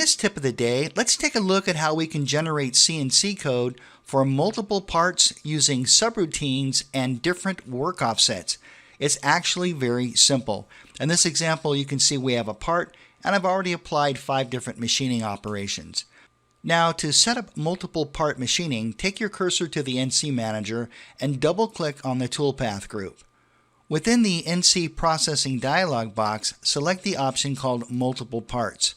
this tip of the day, let's take a look at how we can generate CNC code for multiple parts using subroutines and different work offsets. It's actually very simple. In this example, you can see we have a part, and I've already applied 5 different machining operations. Now, to set up multiple part machining, take your cursor to the NC Manager and double-click on the toolpath group. Within the NC Processing dialog box, select the option called Multiple Parts.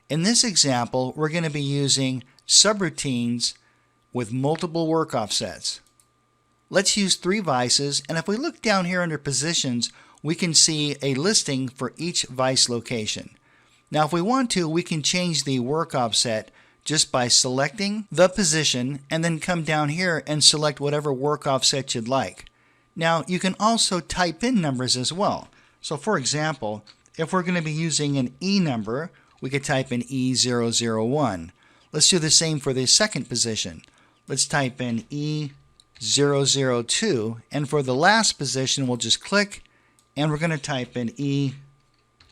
In this example, we're going to be using subroutines with multiple work offsets. Let's use 3 vices, and if we look down here under Positions, we can see a listing for each vice location. Now, if we want to, we can change the work offset just by selecting the position and then come down here and select whatever work offset you'd like. Now, you can also type in numbers as well. So for example, if we're going to be using an E number, we could type in E001. Let's do the same for the second position. Let's type in E002, and for the last position, we'll just click and we're going to type in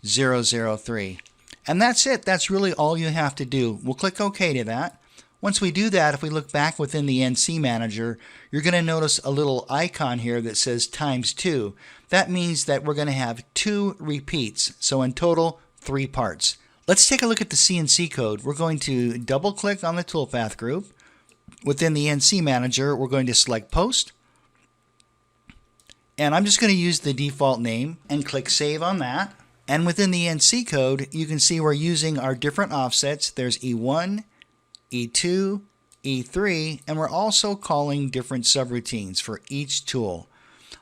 E003. And that's it. That's really all you have to do. We'll click OK to that. Once we do that, if we look back within the NC Manager, you're going to notice a little icon here that says ×2. That means that we're going to have 2 repeats. So in total, 3 parts. Let's take a look at the CNC code. We're going to double click on the toolpath group. Within the NC Manager, we're going to select Post. And I'm just going to use the default name and click Save on that. And within the NC code, you can see we're using our different offsets. There's E1, E2, E3, and we're also calling different subroutines for each tool.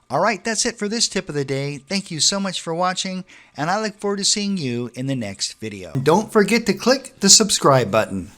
All right, that's it for this tip of the day. Thank you so much for watching, and I look forward to seeing you in the next video. Don't forget to click the subscribe button.